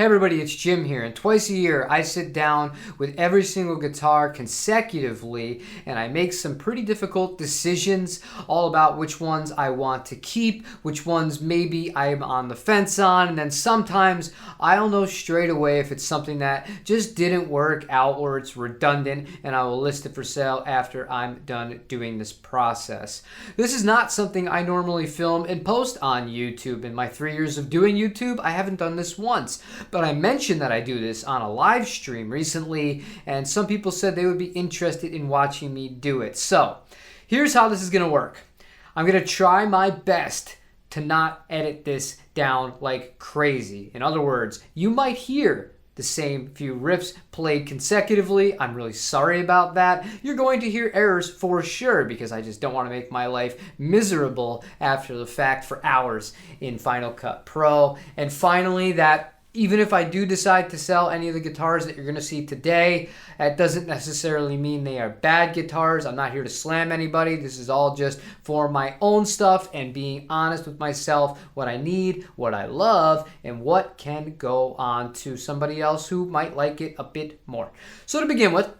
Hey everybody, it's Jim here, and twice a year I sit down with every single guitar consecutively and I make some pretty difficult decisions all about which ones I want to keep, which ones maybe I'm on the fence on, and then sometimes I'll know straight away if it's something that just didn't work out or it's redundant, and I will list it for sale after I'm done doing this process. This is not something I normally film and post on YouTube. In my 3 years of doing YouTube, I haven't done this once. But I mentioned that I do this on a live stream recently, and some people said they would be interested in watching me do it. So here's how this is going to work. I'm going to try my best to not edit this down like crazy. In other words, you might hear the same few riffs played consecutively. I'm really sorry about that. You're going to hear errors for sure because I just don't want to make my life miserable after the fact for hours in Final Cut Pro. And finally, that even if I do decide to sell any of the guitars that you're going to see today, that doesn't necessarily mean they are bad guitars. I'm not here to slam anybody. This is all just for my own stuff and being honest with myself, what I need, what I love, and what can go on to somebody else who might like it a bit more. So to begin with, I'm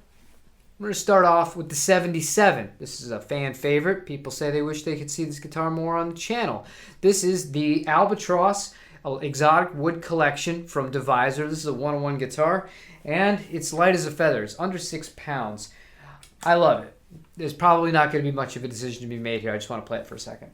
going to start off with the 77. This is a fan favorite. People say they wish they could see this guitar more on the channel. This is the Albatross Exotic Wood Collection from Divisor. This is a 101 guitar, and it's light as a feather. It's under 6 pounds. I love it. There's probably not going to be much of a decision to be made here. I just want to play it for a second.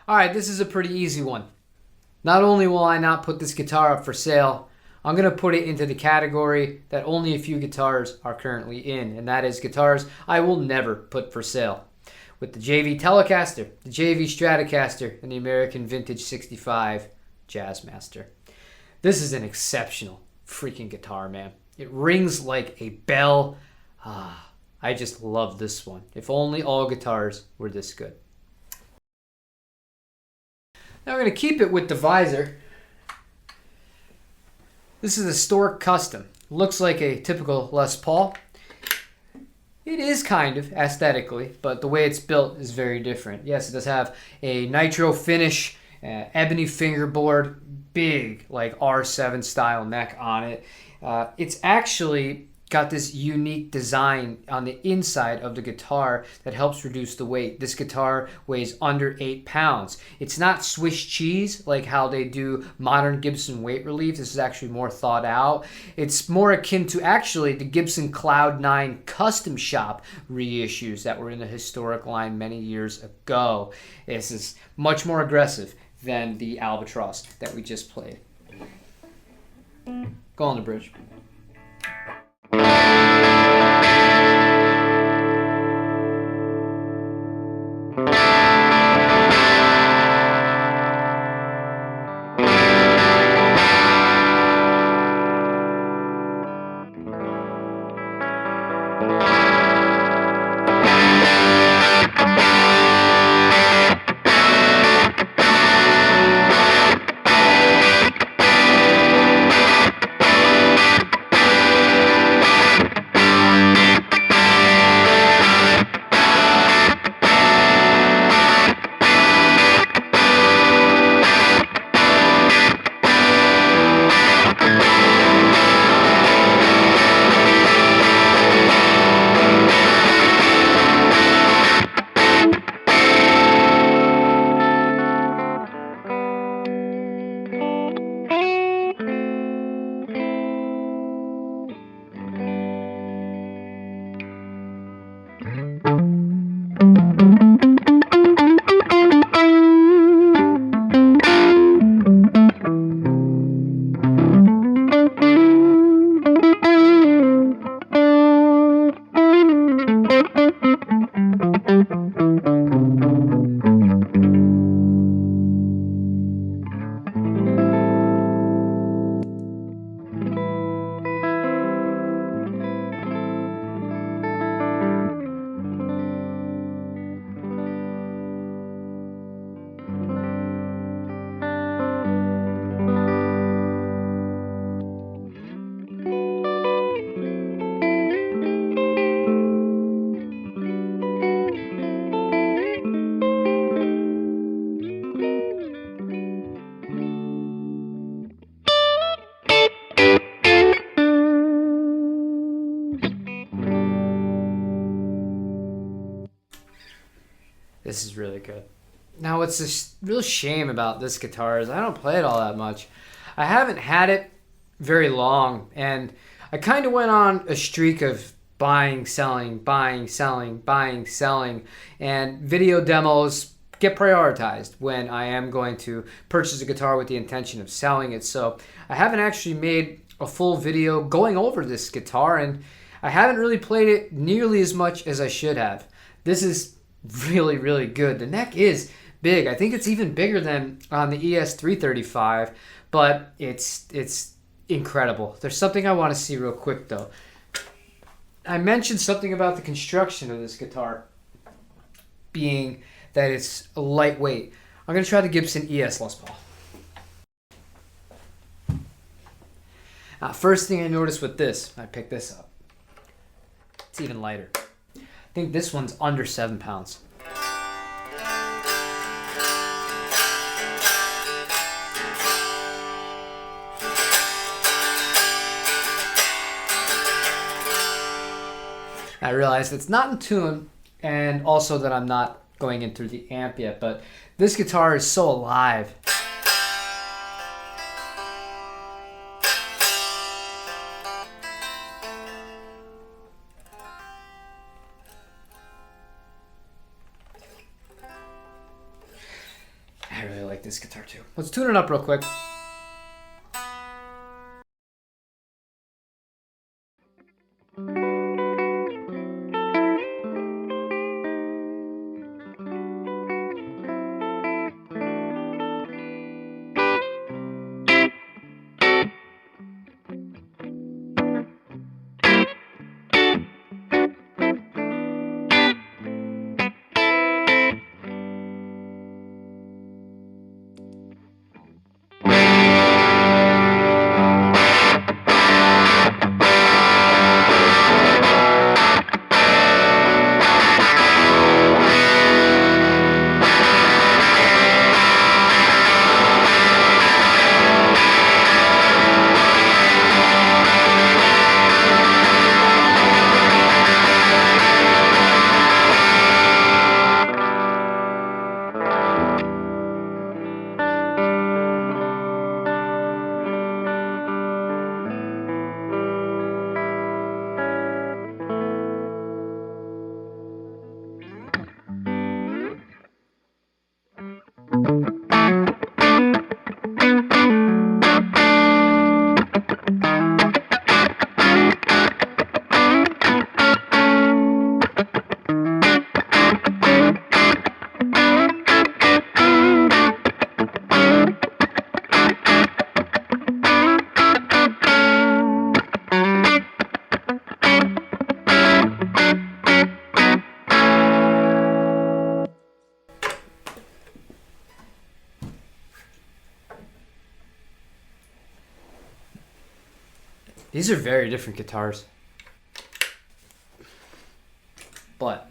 Alright, this is a pretty easy one. Not only will I not put this guitar up for sale, I'm going to put it into the category that only a few guitars are currently in, and that is guitars I will never put for sale. With the JV Telecaster, the JV Stratocaster, and the American Vintage 65 Jazzmaster. This is an exceptional freaking guitar, man. It rings like a bell. I just love this one. If only all guitars were this good. Now we're going to keep it with Divisor. This is a Stork Custom. Looks like a typical Les Paul. It is kind of aesthetically, but the way it's built is very different. Yes, it does have a nitro finish, ebony fingerboard, big like R7 style neck on it. It's actually got this unique design on the inside of the guitar that helps reduce the weight. This guitar weighs under 8 pounds. It's not Swiss cheese like how they do modern Gibson weight relief. This is actually more thought out. It's more akin to actually the Gibson Cloud 9 Custom Shop reissues that were in the historic line many years ago. This is much more aggressive than the Albatross that we just played. Go on the bridge. This is really good. Now, what's a real shame about this guitar is I don't play it all that much. I haven't had it very long, and I kind of went on a streak of buying, selling, buying, selling, buying, selling, and video demos get prioritized when I am going to purchase a guitar with the intention of selling it. So I haven't actually made a full video going over this guitar, and I haven't really played it nearly as much as I should have. This is really, really good. The neck is big. I think it's even bigger than on the ES-335, but it's incredible. There's something I want to see real quick though. I mentioned something about the construction of this guitar being that it's lightweight. I'm going to try the Gibson ES Les Paul. First thing I noticed with this, I picked this up. It's even lighter. I think this one's under 7 pounds. I realized it's not in tune, and also that I'm not going in through the amp yet, but this guitar is so alive. I really like this guitar too. Let's tune it up real quick. These are very different guitars, but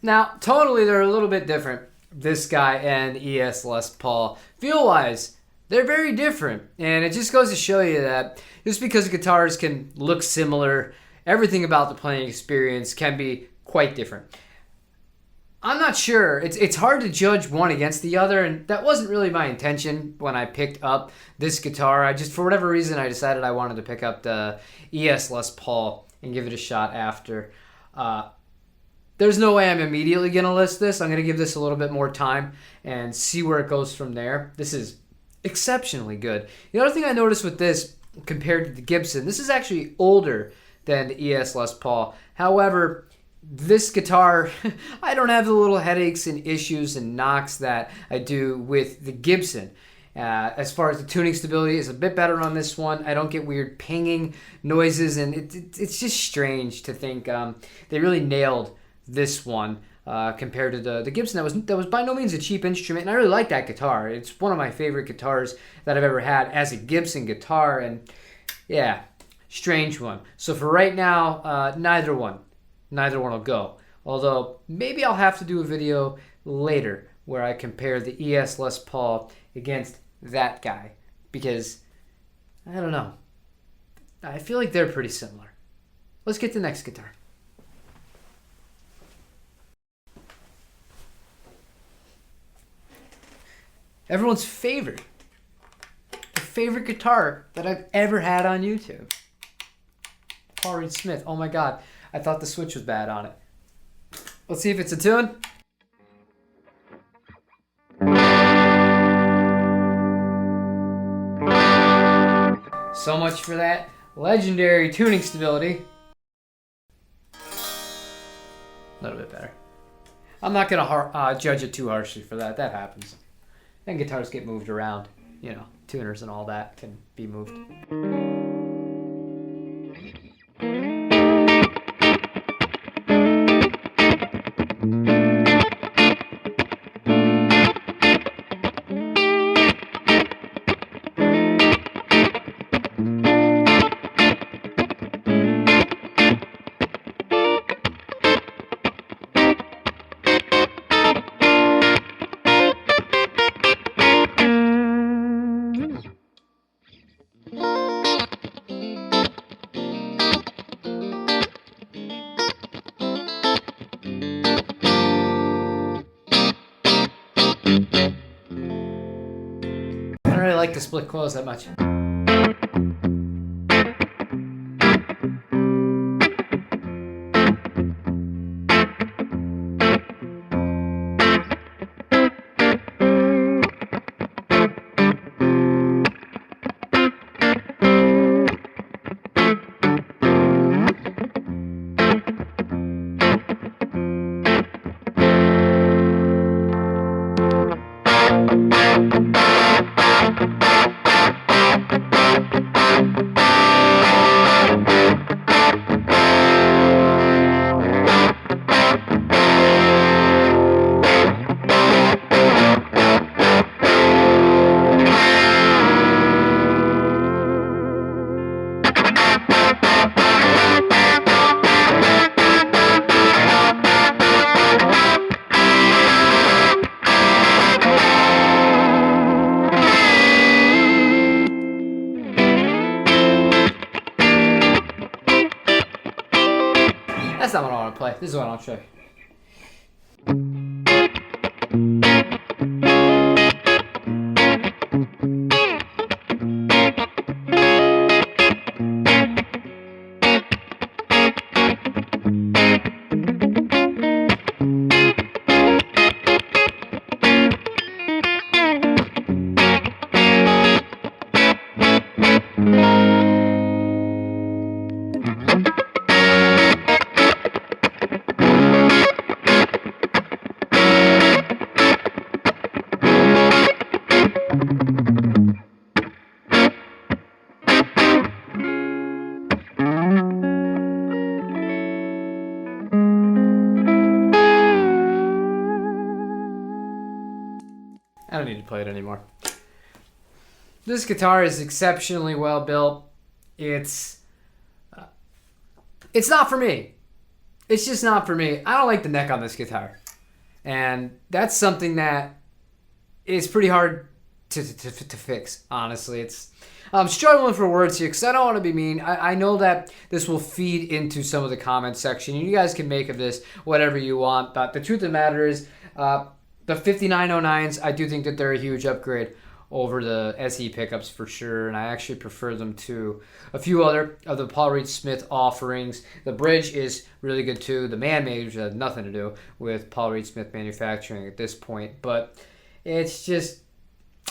now, totally, they're a little bit different. This guy and ES Les Paul. Feel-wise, they're very different. And it just goes to show you that just because guitars can look similar, everything about the playing experience can be quite different. I'm not sure. It's hard to judge one against the other, and that wasn't really my intention when I picked up this guitar. I just, for whatever reason, I decided I wanted to pick up the ES Les Paul and give it a shot after. there's no way I'm immediately going to list this. I'm going to give this a little bit more time and see where it goes from there. This is exceptionally good. The other thing I noticed with this compared to the Gibson, this is actually older than the ES Les Paul. However, this guitar, I don't have the little headaches and issues and knocks that I do with the Gibson. As far as the tuning stability, is a bit better on this one. I don't get weird pinging noises, and it's just strange to think they really nailed this one compared to the Gibson. That was by no means a cheap instrument, and I really like that guitar. It's one of my favorite guitars that I've ever had as a Gibson guitar, and yeah, strange one. So for right now, neither one will go. Although maybe I'll have to do a video later where I compare the ES Les Paul against that guy, because I don't know, I feel like they're pretty similar. Let's get to the next guitar. Everyone's favorite guitar that I've ever had on YouTube. Paul Reed Smith. Oh my god, I thought the switch was bad on it. Let's see if it's a tune. So much for that legendary tuning stability. A little bit better. I'm not going to judge it too harshly for that. That happens. And guitars get moved around. You know, tuners and all that can be moved. I don't really like the split coils that much. That's not what I want to play. This is what I'll show you. I don't need to play it anymore. This guitar is exceptionally well built. It's not for me. It's just not for me. I don't like the neck on this guitar. And that's something that is pretty hard to fix, honestly. I'm struggling for words here because I don't want to be mean. I know that this will feed into some of the comment section. You guys can make of this whatever you want. But the truth of the matter is, the 5909s, I do think that they're a huge upgrade over the SE pickups for sure, and I actually prefer them to a few other of the Paul Reed Smith offerings. The bridge is really good too. The man-made, which has nothing to do with Paul Reed Smith manufacturing at this point, but it's just,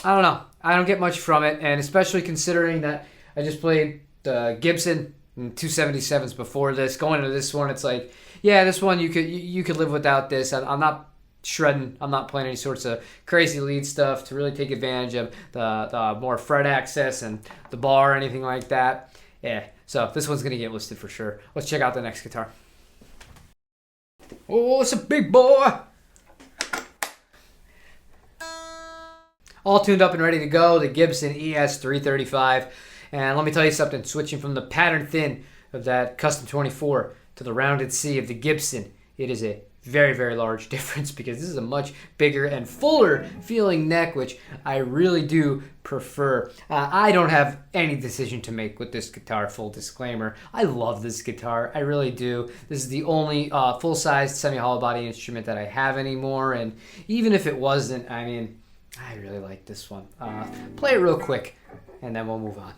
I don't know. I don't get much from it, and especially considering that I just played the Gibson 277s before this. Going into this one, it's like, yeah, this one you could live without this. I'm not shredding. I'm not playing any sorts of crazy lead stuff to really take advantage of the more fret access and the bar or anything like that. Yeah, so this one's gonna get listed for sure. Let's check out the next guitar. Oh, it's a big boy. All tuned up and ready to go, the Gibson ES-335. And let me tell you something, switching from the pattern thin of that Custom 24 to the rounded C of the Gibson, it is a very, very large difference because this is a much bigger and fuller feeling neck, which I really do prefer. I don't have any decision to make with this guitar, full disclaimer. I love this guitar, I really do. This is the only full-sized semi-hollow body instrument that I have anymore, and even if it wasn't, I mean, I really like this one. Play it real quick, and then we'll move on.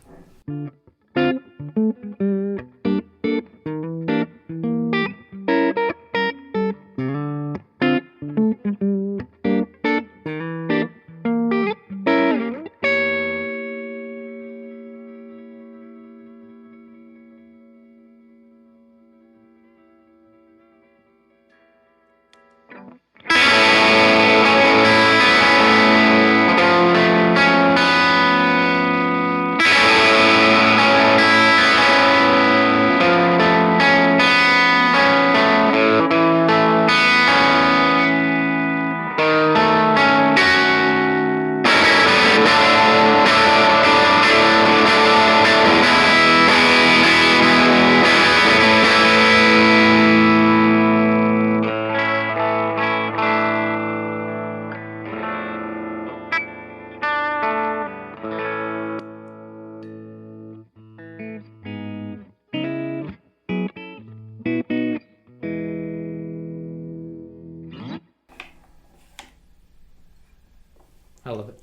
I love it.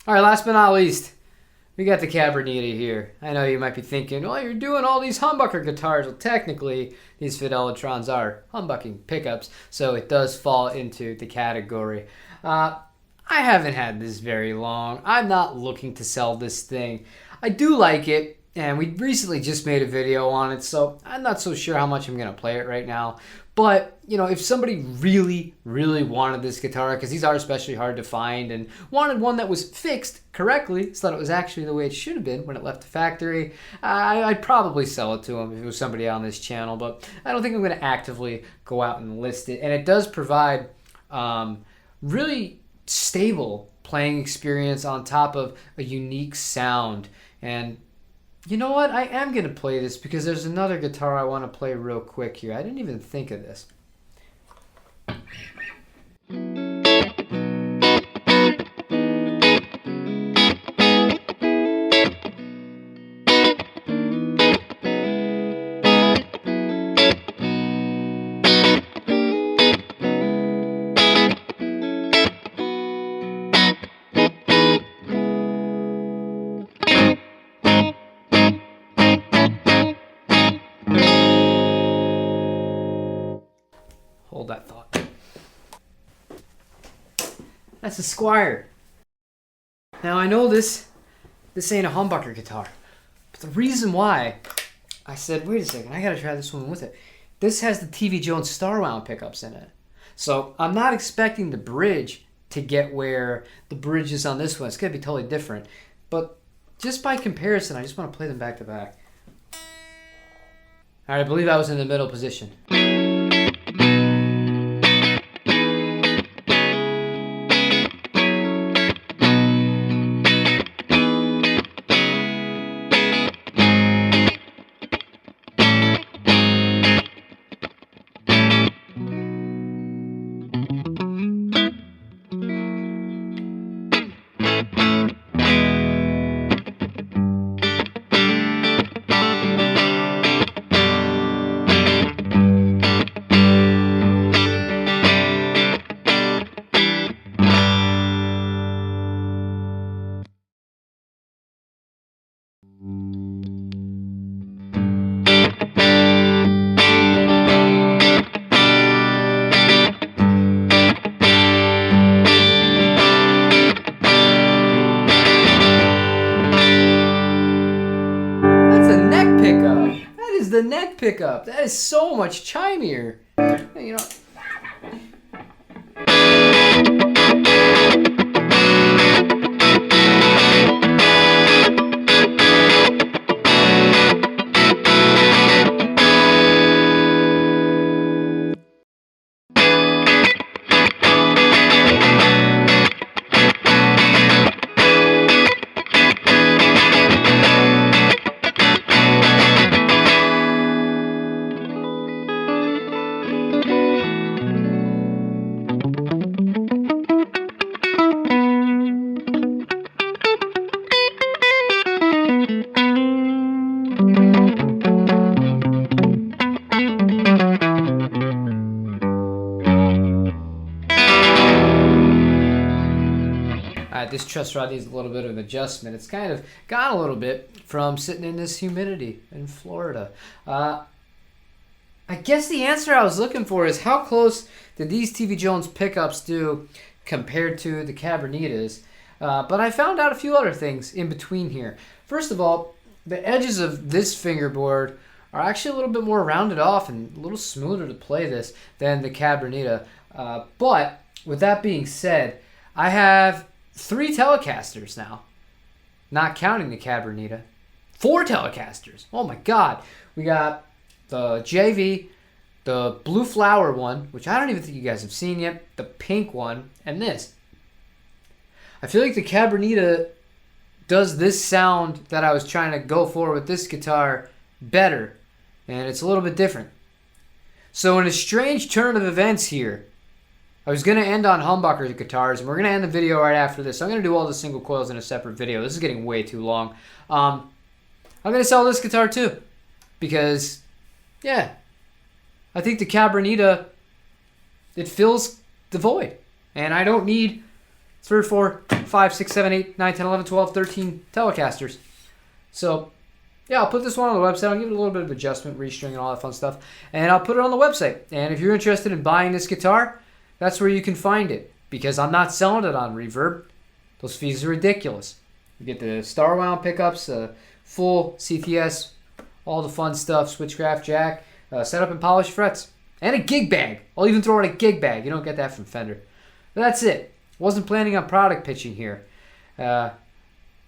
All right, last but not least, we got the Cabronita here. I know you might be thinking, oh, you're doing all these humbucker guitars. Well, technically, these Fidelitrons are humbucking pickups, so it does fall into the category. I haven't had this very long. I'm not looking to sell this thing. I do like it, and we recently just made a video on it, so I'm not so sure how much I'm going to play it right now. But, you know, if somebody really, really wanted this guitar, because these are especially hard to find, and wanted one that was fixed correctly so that it was actually the way it should have been when it left the factory, I'd probably sell it to them if it was somebody on this channel. But I don't think I'm going to actively go out and list it. And it does provide really stable playing experience on top of a unique sound. And you know what? I am going to play this because there's another guitar I want to play real quick here. I didn't even think of this. Hold that thought. That's a Squier. Now I know this ain't a humbucker guitar, but the reason why I said, wait a second, I gotta try this one with it. This has the TV Jones Star Wound pickups in it. So I'm not expecting the bridge to get where the bridge is on this one. It's gonna be totally different. But just by comparison, I just want to play them back to back. All right, I believe I was in the middle position. pickup. That is so much chimier. You know. This truss rod needs a little bit of adjustment. It's kind of gone a little bit from sitting in this humidity in Florida. I guess the answer I was looking for is how close did these TV Jones pickups do compared to the Cabronitas? But I found out a few other things in between here. First of all, the edges of this fingerboard are actually a little bit more rounded off and a little smoother to play this than the Cabronita. But with that being said, I have 3 Telecasters now, not counting the Cabronita. 4 Telecasters. Oh my God. We got the JV, the blue flower one, which I don't even think you guys have seen yet, the pink one, and this. I feel like the Cabronita does this sound that I was trying to go for with this guitar better, and it's a little bit different. So in a strange turn of events here, I was going to end on humbucker guitars, and we're going to end the video right after this. So I'm going to do all the single coils in a separate video. This is getting way too long. I'm going to sell this guitar too, because, yeah, I think the Cabronita, it fills the void. And I don't need 3 or 4, 5, 6, 7, 8, 9, 10, 11, 12, 13 Telecasters. So, yeah, I'll put this one on the website. I'll give it a little bit of adjustment, restring, and all that fun stuff. And I'll put it on the website. And if you're interested in buying this guitar, that's where you can find it, because I'm not selling it on Reverb. Those fees are ridiculous. You get the star wound pickups, full CTS, all the fun stuff, switchcraft jack, setup and polished frets, and a gig bag. I'll even throw in a gig bag. You don't get that from Fender. But that's it. Wasn't planning on product pitching here. I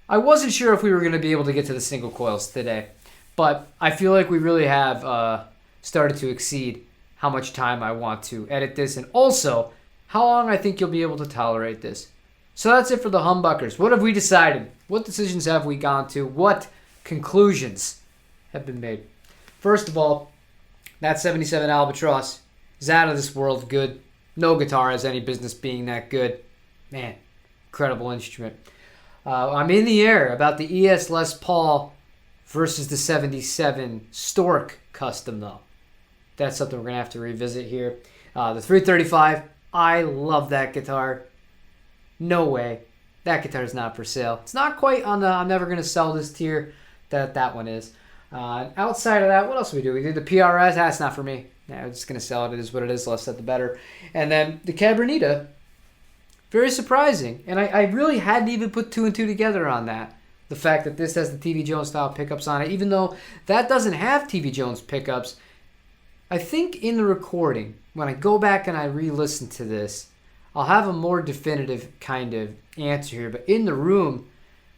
wasn't sure if we were going to be able to get to the single coils today, but I feel like we really have started to exceed how much time I want to edit this, and also how long I think you'll be able to tolerate this. So that's it for the humbuckers. What have we decided? What decisions have we gone to? What conclusions have been made? First of all, that 77 Albatross is out of this world good. No guitar has any business being that good. Man, incredible instrument. I'm in the air about the ES Les Paul versus the 77 Stork Custom, though. That's something we're going to have to revisit here. The 335, I love that guitar. No way. That guitar is not for sale. It's not quite on the I'm never going to sell this tier that one is. Outside of that, what else do we do? We did the PRS. That's not for me. Yeah, I'm just going to sell it. It is what it is. Less said, the better. And then the Cabronita, very surprising. And I really hadn't even put 2 and 2 together on that. The fact that this has the TV Jones style pickups on it, even though that doesn't have TV Jones pickups. I think in the recording, when I go back and I re-listen to this, I'll have a more definitive kind of answer here. But in the room,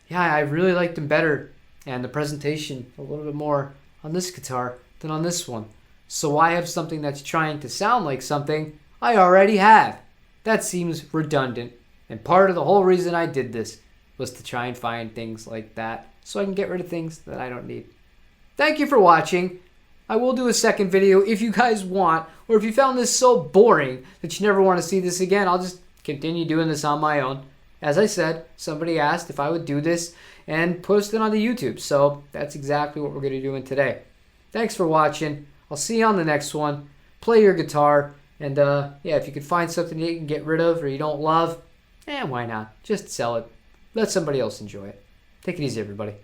yeah, I really liked them better, and the presentation a little bit more on this guitar than on this one. So why have something that's trying to sound like something I already have? That seems redundant. And part of the whole reason I did this was to try and find things like that so I can get rid of things that I don't need. Thank you for watching. I will do a second video if you guys want, or if you found this so boring that you never want to see this again, I'll just continue doing this on my own. As I said, somebody asked if I would do this and post it on the YouTube, so that's exactly what we're going to do today. Thanks for watching. I'll see you on the next one. Play your guitar, and yeah, if you can find something you can get rid of or you don't love, why not? Just sell it. Let somebody else enjoy it. Take it easy, everybody.